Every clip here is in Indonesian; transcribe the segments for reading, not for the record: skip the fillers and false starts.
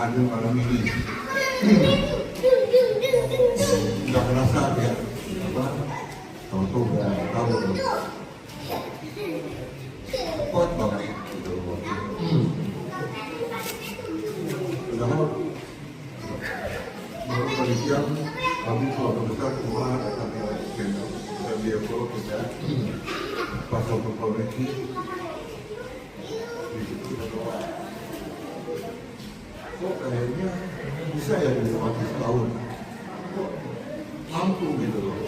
hadir malam ini. Nggak kerasa ya, tahu udah tahu kuat banget gitu. Padahal menurut polisian kami keluarga besar semua datang ke dia kalau kita pasal polisi di situ kita doa. Kok kayaknya bisa ya dilewati setahun, kok mampu gitu loh.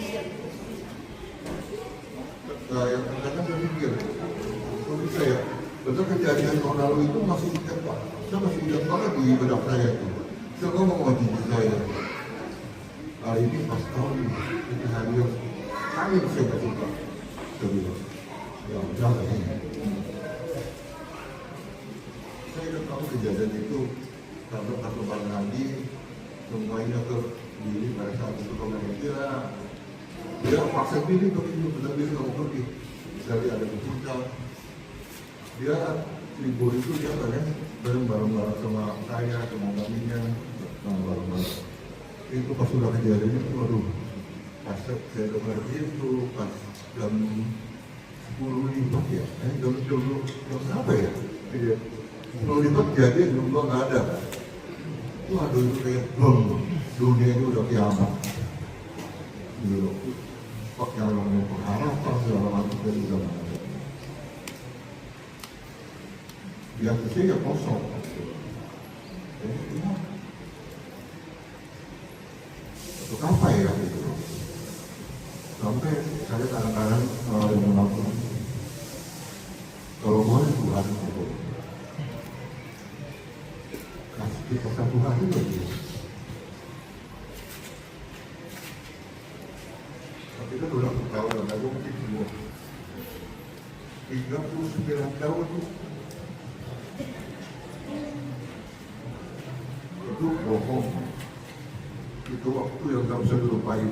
Yang kadang saya pikir, kok bisa ya, betul kejadian tahun lalu itu masih ingat Pak, saya masih ingat banget di benak saya itu. Saya ngomong sama diri saya, hari ini pas tahun ini, kita hadir, kami saya nggak suka, saya bilang, ya jangan ini. Saya udah tahu kejadian itu, karena perkembangan lagi semuanya ke diri pada saat itu kalau kira dia paksa diri untuk itu, benar diri nggak mau pergi. Dari ada di puncak, dia libur itu dia pengen bareng-bareng sama saya, sama kaminya, bareng-bareng. Itu pas sudah kejadian itu, waduh, pas saya dengar itu pas jam 10:05 ya, jam apa ya? 10:05 jadi belum nggak ada. Waduh itu kayak belum dunia ini udah kiamat. Dulu, kok yang namanya pengharapan segala macam dari zaman itu. Yang ketiga kosong. Untuk apa ya itu? Sampai saya kadang-kadang yang menonton, kalau boleh Tuhan itu kasih kita satu hari lagi. Tapi kan udah tahun lalu mungkin 39 tahun itu bohong. Itu waktu yang tak bisa dilupai.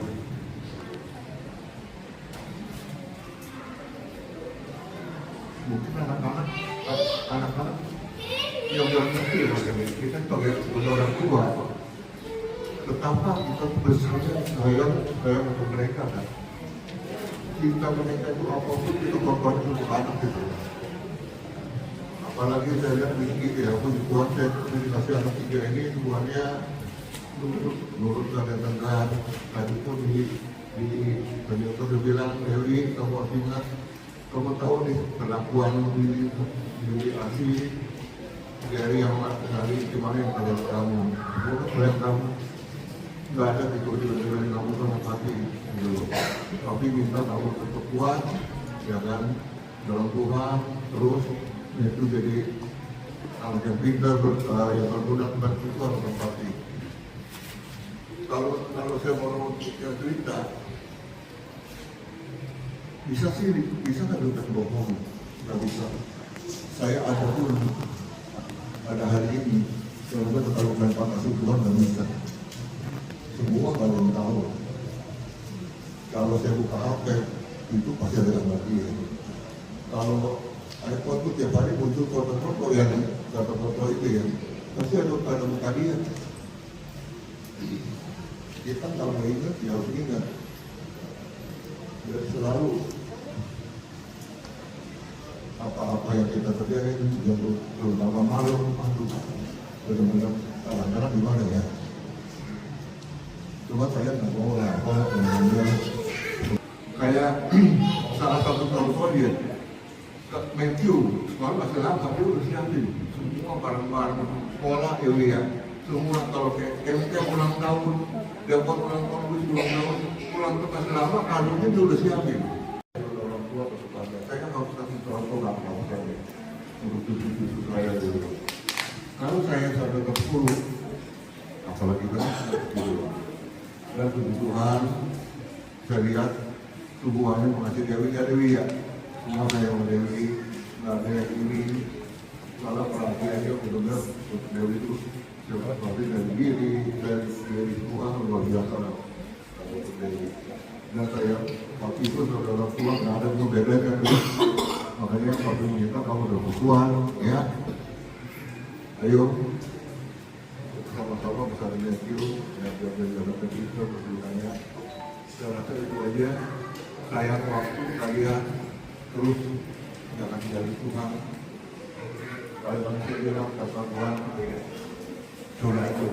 Mungkin anak-anak yang ngerti kita sebagai orang tua, betapa kita besarnya sayang untuk mereka kan. Cinta mereka itu apapun itu korban untuk anak gitu. Apalagi saya lihat begini ya, puji Tuhan saya dikasih anak 3 ini semuanya menurut kadang-kadang tadi pun di penyotor dia bilang, Dewi kamu harus ingat, kamu tahu nih perlakuan di Asi dari yang hari kemarin yang kalian kamu nggak ada tidur-tidur kamu sama hati gitu. Tapi minta kamu tetap kuat ya kan dalam Tuhan, terus itu jadi anak yang pintar yang berguna tentang itu harus empati. Kalau saya mau cerita bisa nggak kita bohong? Nggak bisa. Saya ada pun pada hari ini coba kalau tanpa kasih Tuhan nggak bisa. Semua kalian tahu. Kalau saya buka HP itu pasti ada gambar dia. Kalau iPhone itu tiap hari muncul foto-foto yang foto itu ya, pasti ada muka dia. Kita kalau nggak ingat ya harus ingat. Dan selalu apa-apa yang kita kerjain terutama malam, benar-benar kadang-kadang gimana ya? Cuma saya nggak mau lah, kayak salah satu contoh dia, Matthew, kalau masih lama dia udah siapin semua barang-barang sekolah ya, semua kalau kayak ulang tahun, dia buat ulang tahun pulang ke masih lama, kadonya dia udah siapin. Orang tua kesukaan saya kan harus kasih contoh lah kalau saya untuk cucu-cucu saya dulu. Kalau saya sampai ke 10, apalagi kan 10. Dan puji Tuhan, saya lihat tubuhannya mengasih Dewi ya. Semua saya sama Dewi, nggak ada yang ini. Malah perhatiannya benar-benar untuk Dewi itu seperti dari diri, dari Tuhan luar biasa lah. Untuk Dewi. Dan saya waktu itu saudara tua nggak ada yang beda kan. Makanya waktu minta kamu udah Tuhan, ya. Ayo sama-sama bersama Matthew yang berjalan ke kita bertanya. Saya rasa itu aja. Sayang waktu kalian terus jangan tinggali Tuhan. Kalau manusia bilang kata Tuhan, zona itu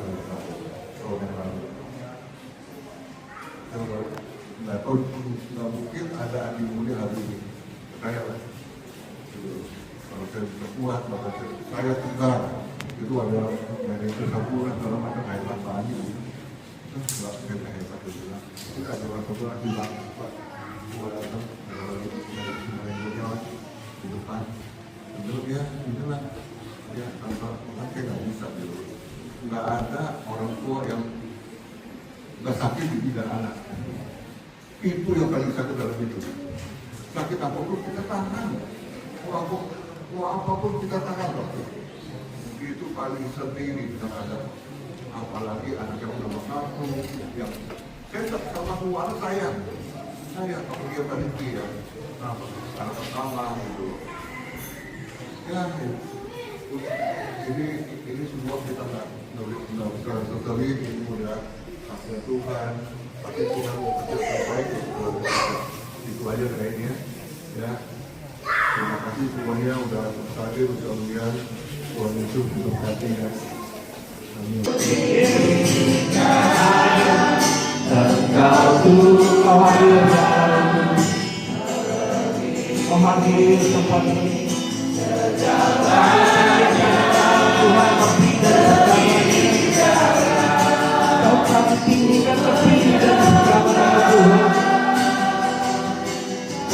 zona lalu. Nggak mungkin ada Andi Mulia hari ini. Saya lah. Kalau saya bisa kuat, maka saya tegar. Itu ada manajer saburan dalam macam hebat banyak. Itu nggak hebat itu lah. Itu ada orang saburan di belakang. Gua datang manajernya di depan. Untuk ya itulah. Ya tanpa pakai nggak bisa gitu. Nggak ada orang tua yang nggak sakit di bidang anak. Itu yang paling sakit dalam hidup. Sakit apapun kita tahan. Mau apapun kita tahan loh. Itu paling sendiri kita ada. Apalagi anak yang udah satu yang saya sama keluarga saya kalau dia berhenti ya, anak pertama gitu. Ya, ini semua kita nggak bisa sesali ini udah hasil Tuhan. Tapi Tuhan mau kerja terbaik itu aja kayaknya ya. Terima kasih semuanya udah hadir sekalian. Tuhan Yesus memberkati ya. Amin. Engkau Tuhan hadir tempat ini. Sejalannya Tuhan kami dan segalanya. Kau kami tinggikan kami dan segalanya Tuhan.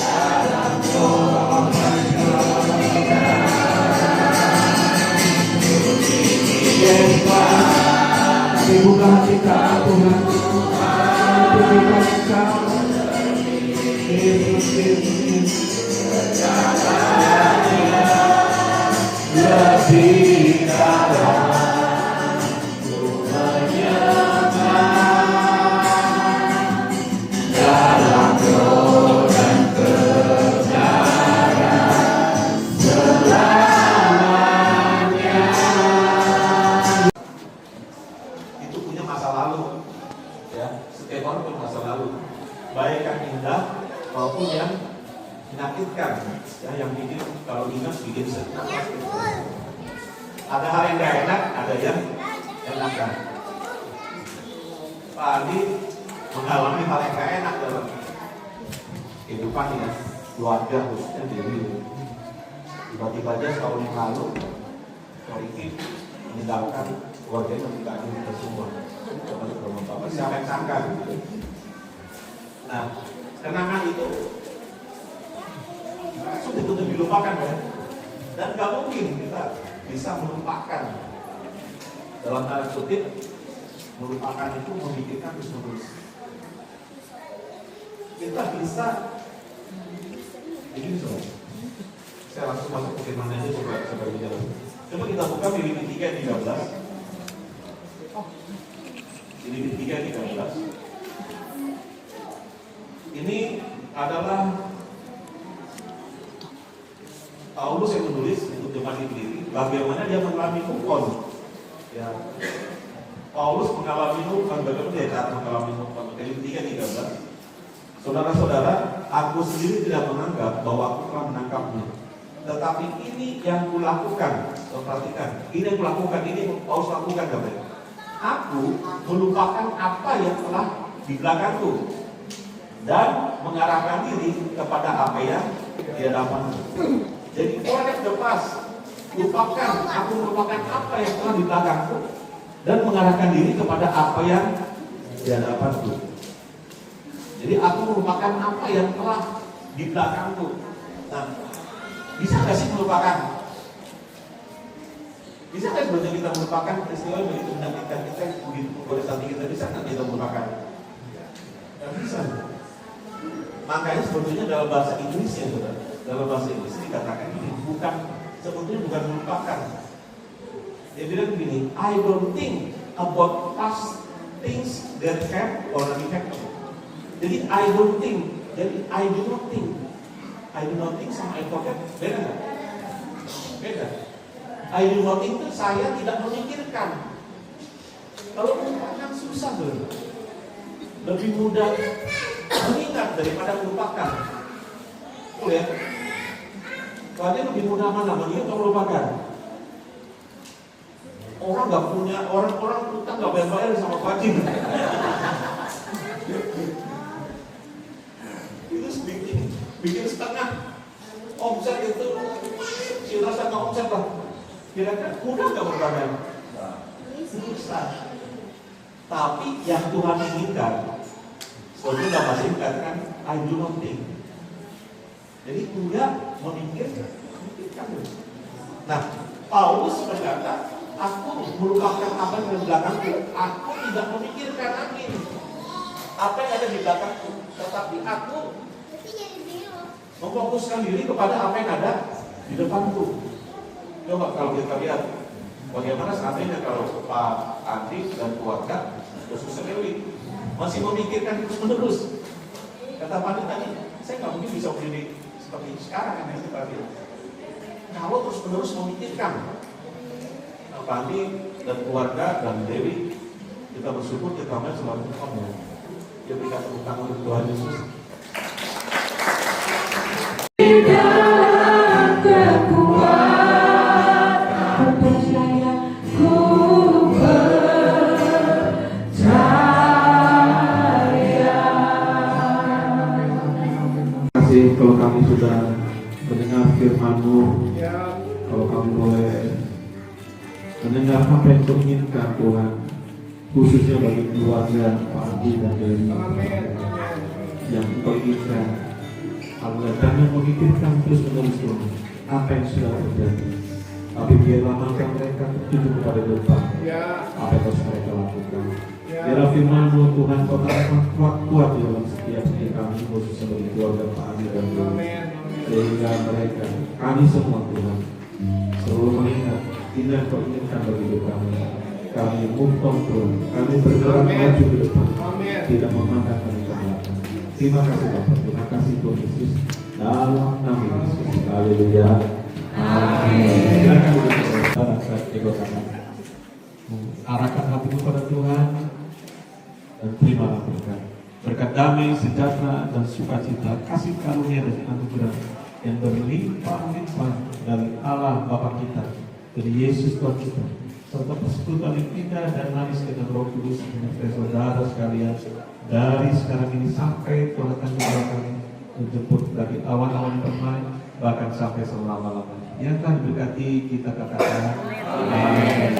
Dalam doa buka hati kami Tuhan. Berikan Engkau Yesus sejalannya lebih dalam. Baik yang indah maupun yang menyakitkan, ya, yang bikin kalau ingat bikin sedih. Ada hal yang gak enak, ada yang enakan. Pak Andi mengalami hal yang gak enak dalam kehidupan ya, keluarga khususnya diri. Tiba-tiba aja setahun yang lalu, Riki meninggalkan keluarganya meninggalkan kita semua. Siapa yang sangka gitu. Nah, kenangan itu sulit untuk dilupakan ya. Dan gak mungkin kita bisa melupakan. Dalam tanda kutip, melupakan itu memikirkan terus-menerus. Kita bisa ini soal. Saya langsung masuk ke firman aja coba bicara. Coba kita buka Filipi 3:13. Filipi 3:13. Ini adalah Paulus yang menulis untuk jemaat di Filipi, bagaimana dia mengalami hukum. Ya, Paulus mengalami hukum, bagaimana dia cara mengalami hukum. Filipi 3:13. Saudara-saudara, aku sendiri tidak menganggap bahwa aku telah menangkapnya. Tetapi ini yang kulakukan. Perhatikan, ini yang kulakukan, ini Paulus lakukan katanya. Aku melupakan apa yang telah di belakangku dan mengarahkan diri kepada apa yang di hadapanku. Jadi forget the past. Lupakan, aku melupakan apa yang telah di belakangku dan mengarahkan diri kepada apa yang di hadapanku. Jadi aku melupakan apa yang telah di belakangku. Nah, bisa nggak sih melupakan? Bisa nggak sebetulnya kita melupakan peristiwa yang begitu menyakitkan kita, begitu pada saat kita bisa nggak kita melupakan? Nggak bisa. Makanya sebetulnya dalam bahasa Inggris ya, saudara, dalam bahasa Inggris dikatakan ini sebetulnya bukan melupakan. Dia bilang begini, I don't think about past things that have already happened. Jadi I don't think, jadi I do not think sama I forget, beda nggak? Beda. I do not think itu saya tidak memikirkan. Kalau melupakan susah loh. Lebih mudah mengingat daripada melupakan. Betul ya? Soalnya lebih mudah mana mengingat atau melupakan? Orang nggak punya, orang utang nggak bayar sama wajib. Itu bikin setengah omset itu, kira setengah omset lah. Kira-kira mudah nggak berbayar? Susah. Tapi yang Tuhan inginkan, seperti nama singkat kan, I do not think. Jadi mudah memikirkan. Nah, Paulus berkata, aku melupakan apa yang ada di belakangku. Aku tidak memikirkan lagi apa yang ada di belakangku, tetapi aku memfokuskan diri kepada apa yang ada di depanku. Coba kalau kita lihat bagaimana seandainya kalau Pak Andi dan keluarga Suster Dewi masih memikirkan terus-menerus. Kata Pak Andi tadi, saya nggak mungkin bisa berdiri seperti sekarang yang seperti itu. Kalau terus-menerus memikirkan. Nah, Pak Andi dan keluarga dan Dewi, kita bersyukur kita selalu kamu. Dia berikan tepuk tangan untuk Tuhan Yesus. Kalau kami sudah mendengar firman-Mu, kalau kami boleh mendengar apa yang Kau inginkan Tuhan, khususnya bagi keluarga Pak Andi dan Dewi yang Kau inginkan, agar jangan memikirkan terus menerus Tuhan apa yang sudah terjadi, tapi biarlah mata mereka tertuju kepada depan, apa yang harus mereka lakukan. Biarlah firman-Mu Tuhan Kau tanamkan kuat-kuat di dalam setiap diri kami, khususnya bagi keluarga Pak Andi dan Dewi, sehingga mereka, kami semua Tuhan, selalu mengingat ini yang Kau inginkan bagi hidup kami. Kami move on Tuhan, kami bergerak maju ke depan, tidak memandang kami ke belakang. Terima kasih Bapak, terima kasih Tuhan Yesus, dalam nama Yesus. Haleluya. Amin. Silakan duduk bersama. Arahkan hatimu pada Tuhan dan terimalah berkat. Berkat damai, sejahtera dan sukacita, kasih karunia dan anugerah yang berlimpah-limpah dari Allah Bapa kita, dari Yesus Tuhan kita, serta persekutuan yang indah dan manis dengan Roh Kudus menyertai saudara sekalian dari sekarang ini sampai Tuhan akan membawa kami menjemput dari awan-awan permai bahkan sampai selama-lamanya. Yang akan diberkati kita katakan amin.